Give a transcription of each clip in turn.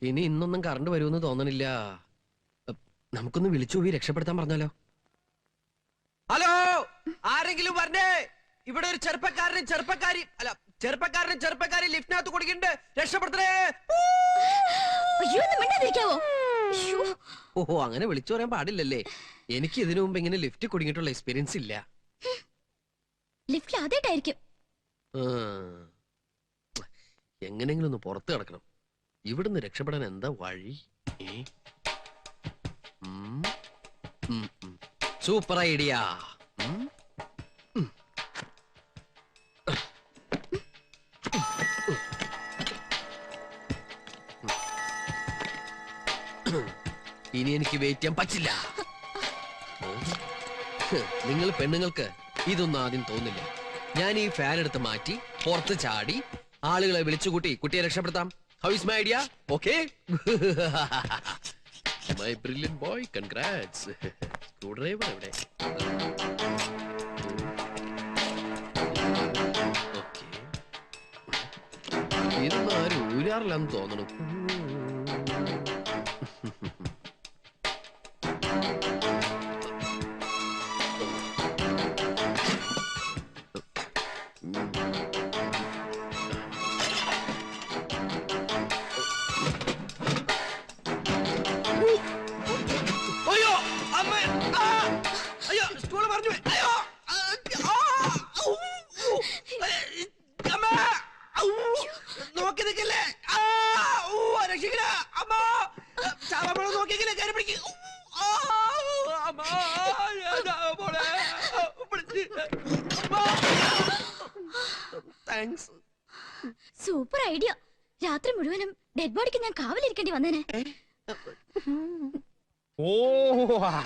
ഇനി ഇന്നൊന്നും കറണ്ട് വരുമെന്ന് തോന്നണില്ല. നമുക്കൊന്ന് വിളിച്ചു പോയി രക്ഷപ്പെടുത്താൻ പറഞ്ഞാലോ? ഹലോ, ആരെങ്കിലും പറഞ്ഞേ? ഇവിടെ ഒരു ചെറുപ്പക്കാരി ലിഫ്റ്റിനകത്ത് കൊടുക്കണ്ട്, രക്ഷപ്പെടുത്തണേ. ഓഹോ, അങ്ങനെ വിളിച്ചു പറയാൻ പാടില്ലല്ലേ? എനിക്ക് ഇതിനു മുമ്പ് ഇങ്ങനെ ലിഫ്റ്റ് കുടുങ്ങിയിട്ടുള്ള എക്സ്പീരിയൻസ് ഇല്ല. എങ്ങനെങ്കിലും ഒന്ന് പുറത്ത് കിടക്കണം. ഇവിടുന്ന് രക്ഷപ്പെടാൻ എന്താ വഴി? Super idea. ഇനി എനിക്ക് വെയിറ്റ് ചെയ്യാൻ പറ്റില്ല. നിങ്ങൾ പെണ്ണുങ്ങൾക്ക് ഇതൊന്നും ആദ്യം തോന്നില്ല. ഞാൻ ഈ ഫാൻ എടുത്ത് മാറ്റി പുറത്ത് ചാടി ആളുകളെ വിളിച്ചുകൂട്ടി കുട്ടിയെ രക്ഷപ്പെടുത്താം. How is my idea? Okay? My brilliant boy, congrats. Screwdriver എവിടെ? Okay. ഇതൊന്നും ആരും ഊരാറില്ലാന്ന് തോന്നണം. Super idea. രാത്രി മുഴുവനും ഡെഡ് ബോഡിക്ക് ഞാൻ കാവലിരിക്കേണ്ടി വന്നേനെ. ഓ,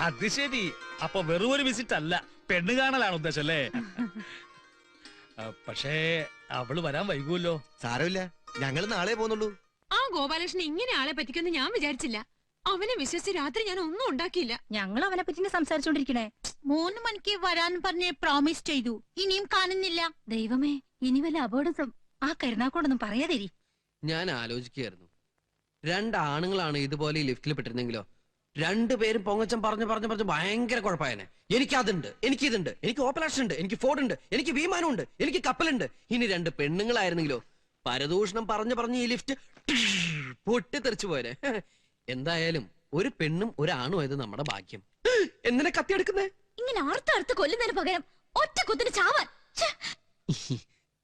അത് ശരി. അപ്പൊ വെറും ഒരു വിസിറ്റ് അല്ല, പെണ്ണ് കാണലാണ് ഉദ്ദേശം അല്ലേ? പക്ഷേ അവള് വരാൻ വൈകുമല്ലോ. സാരമില്ല, ഞങ്ങള് നാളെ പോകുന്നുള്ളൂ. ആ ഗോപാലകൃഷ്ണൻ ഇങ്ങനെ ആളെ പറ്റിക്കൊന്ന് ഞാൻ വിചാരിച്ചില്ല. അവനെ വിശ്വസിച്ച് രാത്രി ഞാൻ ഒന്നും ഉണ്ടാക്കിയില്ല. ഞങ്ങൾ അവനെ പറ്റി സംസാരിച്ചോണ്ടിരിക്കണേ. 3 മണിക്ക് വരാൻ പറഞ്ഞ് പ്രോമിസ് ചെയ്തു, ഇനിയും കാണുന്നില്ല. ദൈവമേ, ഇനി വല്ല അപകടം ആ കരുനാക്കോടൊന്നും പറയാതിരി. ഞാൻ ആലോചിക്കുകയായിരുന്നു, 2 ആണുങ്ങളാണ് ഇതുപോലെ ഈ ലിഫ്റ്റിൽ പെട്ടിരുന്നെങ്കിലോ? 2 പേരും പൊങ്ങച്ചം പറഞ്ഞു ഭയങ്കര കുഴപ്പമായനെ. എനിക്ക് അതുണ്ട്, എനിക്ക് ഇതുണ്ട്, എനിക്ക് ഓപ്പലാഷൻ ഉണ്ട്, എനിക്ക് ഫോർഡ് ഉണ്ട്, എനിക്ക് വിമാനമുണ്ട്, എനിക്ക് കപ്പലുണ്ട്. ഇനി 2 പെണ്ണുങ്ങളായിരുന്നെങ്കിലോ? പരദൂഷണം പറഞ്ഞ് ഈ ലിഫ്റ്റ് പൊട്ടിത്തെറിച്ചു പോയനെ. എന്തായാലും ഒരു പെണ്ണും ഒരാണും ആയത് നമ്മുടെ ഭാഗ്യം. എന്തിനാ കത്തിയെടുക്കുന്നേ? ഇങ്ങനെ അർത്ഥ കൊല്ലുന്നതിന് പകരം ഒറ്റ കുത്തിന് ചാവാൻ.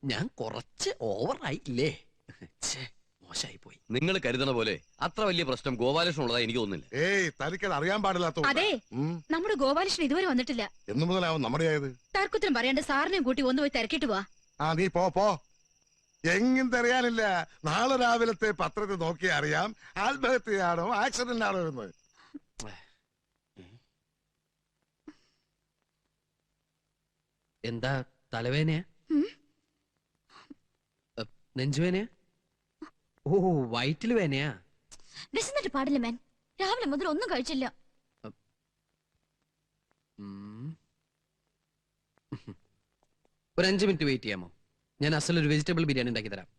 ഞാൻ കുറച്ച് ഓവറായില്ലേ? മോശമായി പോയി. നിങ്ങൾ കരുതണ പോലെ അത്ര വലിയ പ്രശ്നം ഗോപാലകൃഷ്ണൻ ഉള്ളതായി എനിക്ക് തോന്നുന്നില്ല. ഏയ്, തനിക്കത് അറിയാൻ പാടില്ലാത്ത. അതെ, നമ്മുടെ ഗോപാലകൃഷ്ണൻ ഇതുവരെ വന്നിട്ടില്ല. എന്ന് മുതലാവും നമ്മുടെ ആയത്? തർക്കുത്തരം പറയാണ്ട് സാറിനെയും കൂട്ടി ഒന്ന് പോയി തിരക്കിട്ട് പോവാ. ആ, നീ പോ. എങ്ങും തെറിയാനില്ല. നാളെ രാവിലത്തെ പത്രത്തിൽ നോക്കിയാ അറിയാം ആത്മഹത്യയാണോ ആക്സിഡന്റ് ആണോ എന്ന്. എന്താ തലവേനയാ? നെഞ്ചുവേനയാ? ഓ, വയറ്റില് വേനയാ? വിശന്നിട്ട് പാടില്ല മാൻ. രാവിലെ മുതൽ ഒന്നും കഴിച്ചില്ല. ഒരു 5 മിനിറ്റ് വെയിറ്റ് ചെയ്യാമോ? ഞാൻ അസലൊരു വെജിറ്റബിൾ ബിരിയാണി ഉണ്ടാക്കി തരാം.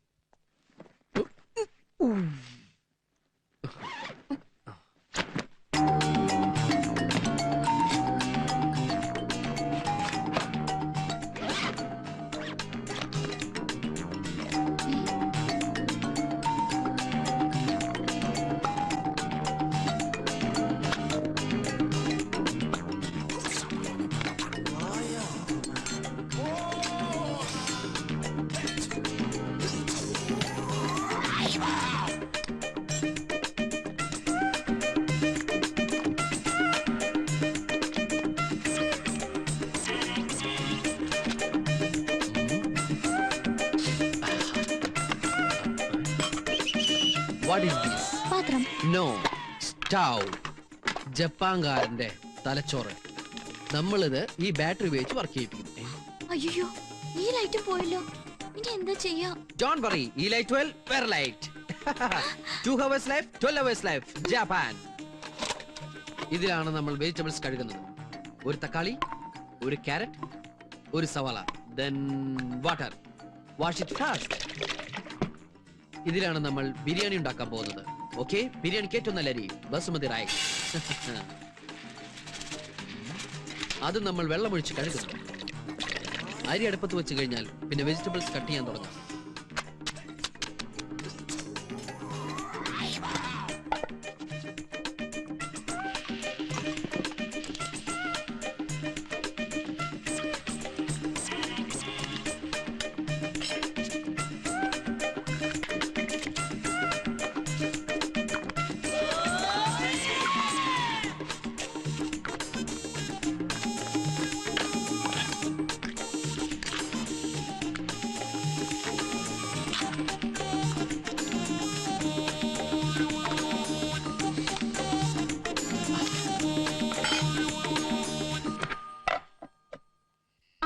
What is this? പാത്രം. No. Stove. ജപ്പാൻകാരന്റെ തലച്ചോറ്. നമ്മളിത് ഈ ബാറ്ററി ഉപയോഗിച്ച് വർക്ക് ചെയ്യിപ്പിക്കും. അയ്യോ, ഈ ലൈറ്റ് പോയല്ലോ. ഇനി എന്താ ചെയ്യാ? Don't worry. ഈ ലൈറ്റ് well, വേറെ light. 2 hours life, 12 hours life. Japan. ഇതിലാണ് നമ്മൾ വെജിറ്റബിൾസ് കഴുകുന്നത്. ഒരു തക്കാളി, ഒരു ക്യാരറ്റ്, ഒരു സവാള, then water. Wash it fast. ഇതിലാണ് നമ്മൾ ബിരിയാണി ഉണ്ടാക്കാൻ പോകുന്നത്. ഓക്കെ, ബിരിയാണിക്ക് ഏറ്റവും നല്ല അരി ബസുമതി റൈസ്. അത് നമ്മൾ വെള്ളമൊഴിച്ച് കഴുകുന്നു. അരി അടുപ്പത്ത് വെച്ച് കഴിഞ്ഞാൽ പിന്നെ വെജിറ്റബിൾസ് കട്ട് ചെയ്യാൻ തുടങ്ങാം.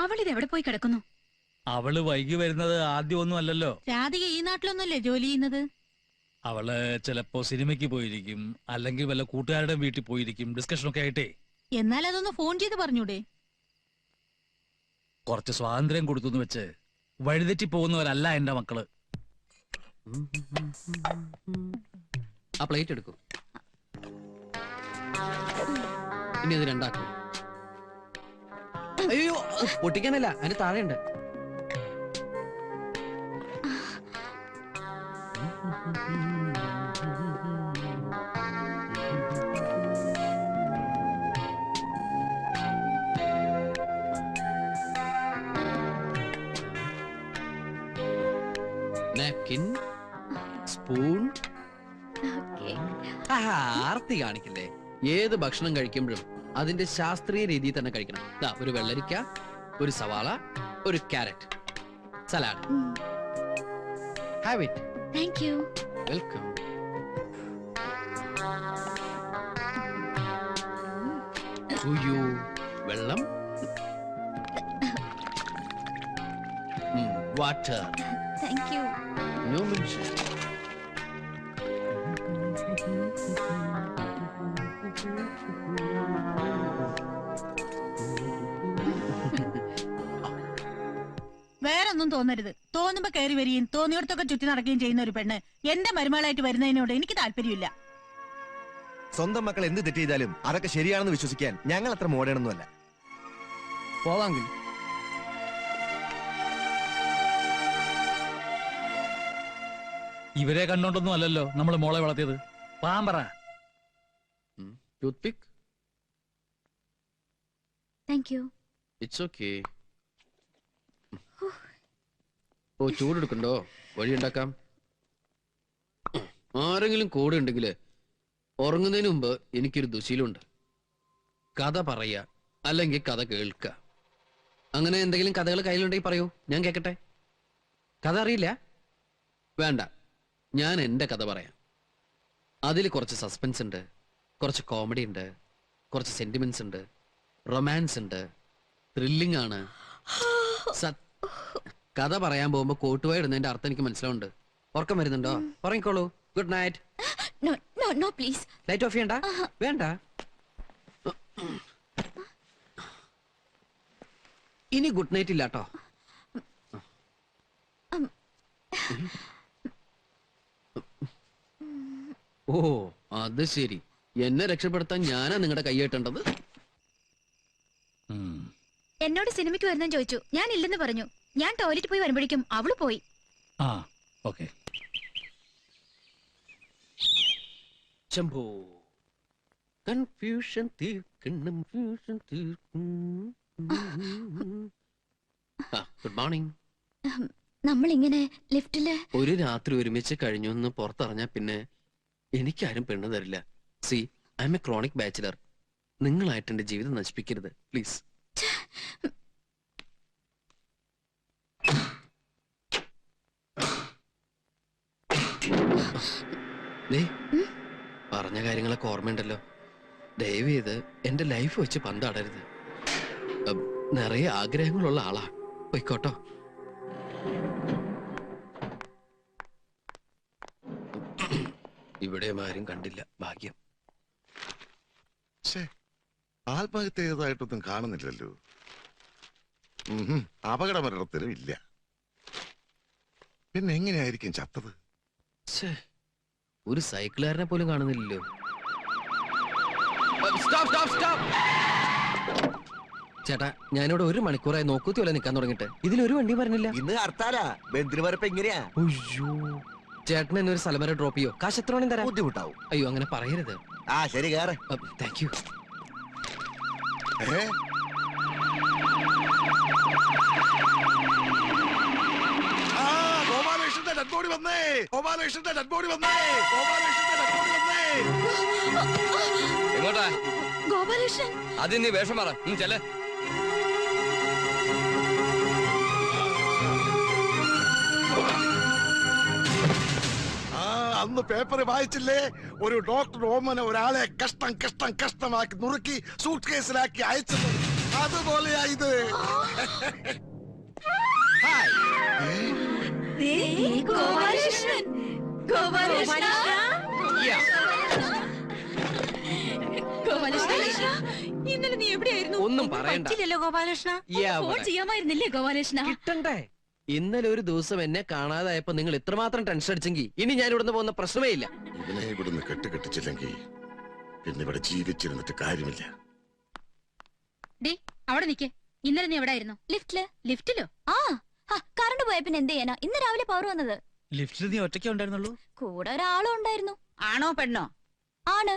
അവളിത് എവിടെ പോയി കിടക്കുന്നു? അവള് വൈകി വരുന്നത് ആദ്യമൊന്നും അല്ലല്ലോ. രാധിക ഈ നാട്ടിലൊന്നുമല്ലേ ജോലി ചെയ്യുന്നത്? അവള് ചിലപ്പോ സിനിമയ്ക്ക് പോയിരിക്കും, അല്ലെങ്കിൽ വല്ല കൂട്ടുകാരുടെ വീട്ടിൽ പോയിരിക്കും, ഡിസ്കഷൻ ഒക്കെ ആയിട്ടേ. എന്നാൽ അതൊന്ന് ഫോൺ ചെയ്ത് പറഞ്ഞൂടെ? കുറച്ച് സ്വാതന്ത്ര്യം കൊടുത്തു വെച്ച് വഴിതെറ്റി പോകുന്നവരല്ല എന്റെ മക്കള്. ആ പ്ലേറ്റ് എടുക്കൂ. ഇനി അത് രണ്ടാക്കും. അയ്യോ, പൊട്ടിക്കാനല്ല, അതിന് താഴെയുണ്ട്. Napkin, spoon. ആർത്തി കാണിക്കില്ലേ? ഏത് ഭക്ഷണം കഴിക്കുമ്പോഴും അതിന്റെ ശാസ്ത്രീയ രീതിയിൽ തന്നെ കഴിക്കണം. ദാ ഒരു വെള്ളരിക്ക, ഒരു സവാള, ഒരു carrot, salad. Have it. Thank you. Welcome. വെള്ളം, water. Thank you. No mention. വേറൊന്നും തോന്നരുത്. തോന്നുമ്പോ കയറി വരികയും തോന്നിയോടത്തൊക്കെ ചുറ്റി നടക്കുകയും ചെയ്യുന്ന ഒരു പെണ്ണ് എന്റെ മരുമകളായിട്ട് വരുന്നതിനോട് എനിക്ക് താല്പര്യമില്ല. സ്വന്തം മക്കൾ എന്ത് തെറ്റ് ചെയ്താലും അതൊക്കെ ശരിയാണെന്ന് വിശ്വസിക്കാൻ ഞങ്ങൾ അത്ര മോഡേണൊന്നുമല്ല. പോവാങ്കിൽ ഇവരെ കണ്ടോണ്ടൊന്നും അല്ലല്ലോ നമ്മള് മോളെ വളർത്തിയത്. പാമ്പറ. Tooth pick. Thank you. It's okay. ഓ, ചൂടെടുക്കണ്ടോ? വഴിയുണ്ടാക്കാം. ആരെങ്കിലും കൂടെ ഉണ്ടെങ്കില് ഉറങ്ങുന്നതിന് മുമ്പ് എനിക്കൊരു ദുശീലമുണ്ട്. കഥ പറയുക, അല്ലെങ്കിൽ കഥ കേൾക്കുക. അങ്ങനെ എന്തെങ്കിലും കഥകൾ കയ്യിലുണ്ടെങ്കിൽ പറയൂ, ഞാൻ കേൾക്കട്ടെ. കഥ അറിയില്ല? വേണ്ട, ഞാൻ എൻ്റെ കഥ പറയാം. അതിൽ കുറച്ച് സസ്പെൻസ് ഉണ്ട്, കുറച്ച് കോമഡി ഉണ്ട്, കുറച്ച് സെന്റിമെന്റ്സ് ഉണ്ട്, റൊമാൻസ് ഉണ്ട്, ത്രില്ലിംഗ് ആണ്. കഥ പറയാൻ പോകുമ്പോ കോട്ടുവായി ഇടുന്നതിന്റെ അർത്ഥം എനിക്ക് മനസ്സിലാവുന്നുണ്ട്. ഉറക്കം വരുന്നുണ്ടോ? ഉറങ്ങിക്കോളൂ. Good night. No no no please. Light off ചെയ്യണ്ട. വേണ്ട. ഇനി ഗുഡ് നൈറ്റ് ഇല്ല കേട്ടോ. ഓ, അത് ശരി. എന്നെ രക്ഷപ്പെടുത്താൻ ഞാനാ നിങ്ങളുടെ കൈയേട്ടേണ്ടത്. എന്നോട് സിനിമയ്ക്ക് വരുന്ന ചോദിച്ചു. ഞാൻ ഇല്ലെന്ന് പറഞ്ഞു. ഞാൻ ടോയ്ലറ്റ് പോയി വരുമ്പോഴേക്കും അവള് പോയി. ആ, ഓക്കെ. ശംഭോ, കൺഫ്യൂഷൻ തീർക്കണം, ഫ്യൂഷൻ തീർക്കും. Good morning. നമ്മളിങ്ങനെ ലിഫ്റ്റില് ഒരു രാത്രി ഒരുമിച്ച് കഴിഞ്ഞു എന്ന് പുറത്തറിഞ്ഞാ പിന്നെ എനിക്കാരും പെണ്ണ് തരില്ല. C, I M A chronic bachelor. നിങ്ങളായിട്ട് എന്റെ ജീവിതം നശിപ്പിക്കരുത് പ്ലീസ്. പറഞ്ഞ കാര്യങ്ങളൊക്കെ ഓർമ്മയുണ്ടല്ലോ. ദയവ് ചെയ്ത് എന്റെ ലൈഫ് വെച്ച് പന്താടരുത്. നിറയെ ആഗ്രഹങ്ങളുള്ള ആളാ. പോയിക്കോട്ടോ. ഇവിടെയും ആരും കണ്ടില്ല. ഭാഗ്യം. ആത്മഹത്യ ചെയ്തതായിട്ടൊന്നും കാണുന്നില്ലല്ലോ. അപകടമരണത്തിനും ഇല്ല. പിന്നെ എങ്ങനെയായിരിക്കും ചത്തത്? ഒരു സൈക്കിളുകാരനെ പോലും കാണുന്നില്ലല്ലോ. Stop stop stop. ചേട്ടാ, ഞാനിവിടെ 1 മണിക്കൂറായി നോക്കൂത്തി പോലെ നിൽക്കാൻ തുടങ്ങിയിട്ട് ഇതിലൊരു വണ്ടി പറഞ്ഞില്ല. ഇന്ന് ഹർത്താലാ, ബന്ദിന് വരപ്പ് എങ്ങനെയാ? അയ്യോ, ചേട്ടൻ എന്നെ ഒരു സ്ഥലം വരെ ഡ്രോപ്പ് ചെയ്യോ? കാശ് എത്ര വേണം തരാം? ബുദ്ധിമുട്ടാവും. അയ്യോ, അങ്ങനെ പറയരുത്. ആ ശരി, കേറ്. Thank you. ഏ? ആ, ഗോപാലകൃഷ്ണന്റെ ഡെഡ് ബോഡി വന്നേ, ഗോപാലകൃഷ്ണന്റെ ഡെഡ് ബോഡി വന്നേ, ഗോപാലകൃഷ്ണന്റെ ഡെഡ് ബോഡി വന്നേ. എങ്ങോട്ടാ? ഗോപാലകൃഷ്ണൻ ആദ്യം നീ വേഷം മാറ ചെല്ലേ. ആ, അന്ന് പേപ്പർ വായിച്ചില്ലേ? ഒരു ഡോക്ടർ ഓമന ഒരാളെ കഷ്ടം കഷ്ടം കഷ്ടമാക്കി നുറുക്കി സൂട്ട് കേസിലാക്കി അയച്ചത്. അതുപോലെയാ ഇത്. ഗോപാലകൃഷ്ണൻ ഗോപാലകൃഷ്ണ, ഇന്നലെ നീ എവിടെയായിരുന്നു? ഒന്നും പറയണ്ട. പറ്റില്ലല്ലോ ഗോപാലകൃഷ്ണ. ഫോൺ ചെയ്യാമായിരുന്നില്ലേ ഗോപാലകൃഷ്ണ? കിട്ടണ്ടേ? ഇന്നലെ ഒരു ദിവസം എന്നെ കാണാതായപ്പോ നിങ്ങൾ ഇത്രമാത്രം ടെൻഷൻ അടിച്ചെങ്കിൽ ഇനി ഞാൻ ഇവിടുന്ന് പോകുന്ന പ്രശ്നമേ ഇല്ല. ഇവനെ ഇവിടുന്ന് കെട്ടിച്ചില്ലെങ്കിൽ പിന്നെ ഇവിടെ ജീവിച്ചിരുന്നിട്ട് കാര്യമില്ല. അവിടെ നിക്കേ. ഇന്നലെ നീ എവിടായിരുന്നു? ലിഫ്റ്റിലോ? ആ, കറണ്ട് പോയ പിന്നെ എന്ത് ചെയ്യാനാ? ഇന്ന് രാവിലെ പവർ വന്നത്. ലിഫ്റ്റിൽ നീ ഒറ്റയ്ക്കേ ഉണ്ടായിരുന്നുള്ളൂ? കൂടെ ഒരാളും ഉണ്ടായിരുന്നു. ആണോ പെണ്ണോ? ആണ്.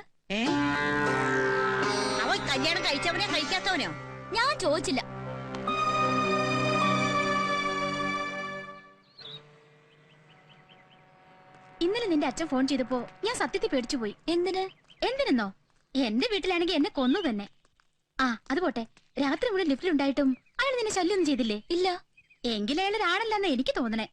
അവൻ കല്യാണം കഴിച്ചവനോ കഴിക്കാത്തവനോ? ഞാൻ ചോദിച്ചില്ല. ഇന്നലെ നിന്റെ അച്ഛൻ ഫോൺ ചെയ്തപ്പോ ഞാൻ സത്യത്തിൽ പേടിച്ചു പോയി. എന്തിനെന്നോ? എന്റെ വീട്ടിലാണെങ്കിൽ എന്നെ കൊന്നു തന്നെ. ആ, അത് പോട്ടെ. രാത്രി മുഴുവൻ ലിഫ്റ്റിലുണ്ടായിട്ടും അയാൾ നിന്നെ ശല്യൊന്നും ചെയ്തില്ലേ? ഇല്ല. എങ്കിലും അയാൾ ഒരാളല്ലെന്ന് എനിക്ക് തോന്നണേ.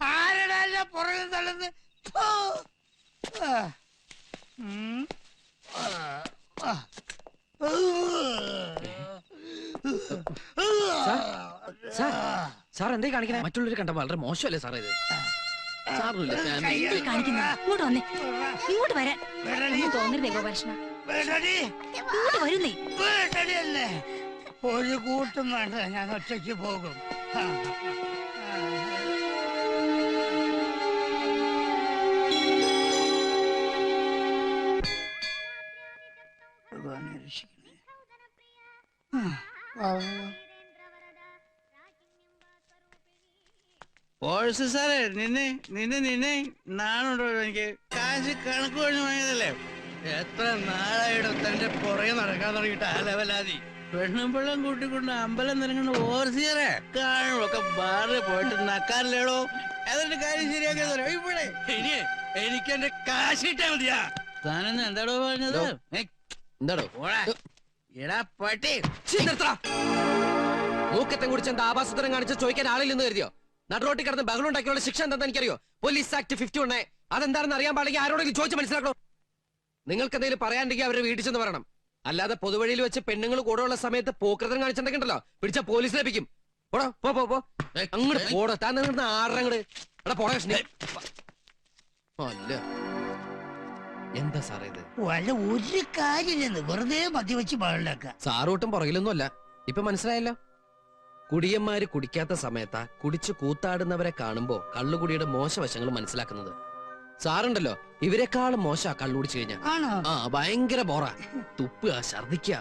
ആരടല്ല പുറകെ തള്ളുന്നത്? സാർ എന്തേ കാണിക്കണേ? മറ്റുള്ളവർ കണ്ട വളരെ മോശമല്ലേ സാറേ ഇത്? ഇങ്ങോട്ട് വന്നേ. ഇങ്ങോട്ട് വരാൻ തോന്നരുതേ ഗോപാലകൃഷ്ണ. ഇങ്ങോട്ട് വരുന്നേ. ഒരു കൂട്ടും വേണ്ട, ഞാൻ ഒറ്റയ്ക്ക് പോകും. സാറേ, നിന്നെ നാണുണ്ടോ? എനിക്ക് കാശ് കണക്ക് കഴിഞ്ഞ് വാങ്ങിയതല്ലേ. എത്ര നാളായിട്ട് തന്റെ പുറകെ നടക്കാൻ തുടങ്ങിയിട്ട് ആ ലെവലാതി. പെണ്ണും പിള്ളം കൂട്ടിക്കൊണ്ട് അമ്പലം നിറങ്ങുന്ന ഓർസിയറെ കാണുമൊക്കെ ബാറിൽ പോയിട്ട് നക്കാറില്ലേടോ. എന്നിട്ട് കാര്യം ശരിയാക്കിയതല്ലോ ഇവിടെ. ഇനി എനിക്ക് എന്റെ കാശ് കിട്ടാ മതിയാ. താനെന്ന് എന്താടോ പറഞ്ഞത്? എന്താടോ? എടാ പട്ടി, മൂക്കത്തെ കുടിച്ച് എന്താ ആഭാസത്തരം കാണിച്ച് ചോദിക്കാൻ ആളില്ലെന്ന് കരുതിയോ? നടുറോട്ടി കിടന്ന് ബഹളുണ്ടാക്കിയുള്ള ശിക്ഷ എന്താ എനിക്കറിയോ? Police act 51. അതെന്താണെന്ന് അറിയാൻ പാടില്ലെങ്കിൽ ആരോടെങ്കിലും ചോദിച്ച് മനസ്സിലാക്കണോ? നിങ്ങൾക്ക് എന്തെങ്കിലും പറയാണ്ടെങ്കിൽ അവരുടെ വീട്ടിൽ ചെന്ന് പറയണം. അല്ലാതെ പൊതുവഴിയിൽ വെച്ച് പെണ്ണുങ്ങൾ കൂടെ ഉള്ള സമയത്ത് പോക്കൃതം കാണിച്ചിട്ടുണ്ടല്ലോ, പിടിച്ച പോലീസ് ലഭിക്കും. പോടോ, പോ അങ്ങോട്ട് പോടോ. താൻ നിന്ന് ആറങ്ങട് എടാ പോടാ. അല്ല, എന്താ സാറേ ഇത്? വല്ല ഒരു കാര്യമില്ലെന്ന് വെറുതെ മദ്യവെച്ച് പാടില്ലാക്ക. സാറൂട്ടും പുറകിലൊന്നും അല്ല. ഇപ്പൊ മനസ്സിലായല്ലോ. കുടിയന്മാര് കുടിക്കാത്ത സമയത്താ കുടിച്ചു കൂത്താടുന്നവരെ കാണുമ്പോ കള്ളുകുടിയുടെ മോശവശങ്ങൾ മനസ്സിലാക്കുന്നത്. സാറുണ്ടല്ലോ, ഇവരെക്കാളും മോശ കള്ളുടിച്ചു കഴിഞ്ഞാ. ആ, ഭയങ്കര ബോറാ. തുപ്പുക, ഛർദിക്കുക.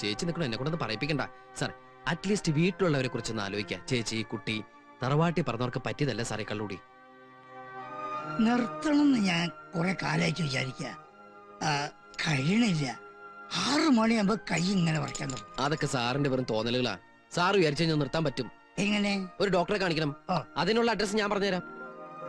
ചേച്ചി നിൽക്കണം, എന്നെ കൊണ്ടൊന്ന് പറയിപ്പിക്കണ്ട സാർ. അറ്റ്ലീസ്റ്റ് വീട്ടിലുള്ളവരെ കുറിച്ചൊന്ന് ആലോചിക്കുക. ചേച്ചി, കുട്ടി, തറവാട്ടി പറഞ്ഞവർക്ക് പറ്റിയതല്ല സാറേ കള്ളുടി. നിർത്തണം ഞാൻ കുറെ കാലായിട്ട് വിചാരിക്ക, കഴിയണില്ല. 6 മണിയാകുമ്പോ കൈ ഇങ്ങനെ വറക്കാൻ തുടങ്ങും. അതൊക്കെ സാറിന്റെ വെറും തോന്നലുകളാ. സാറ് വിചാരിച്ചു കഴിഞ്ഞാൽ നിർത്താൻ പറ്റും. എങ്ങനെ? ഒരു ഡോക്ടറെ കാണിക്കണം. അതിനുള്ള അഡ്രസ് ഞാൻ പറഞ്ഞുതരാം.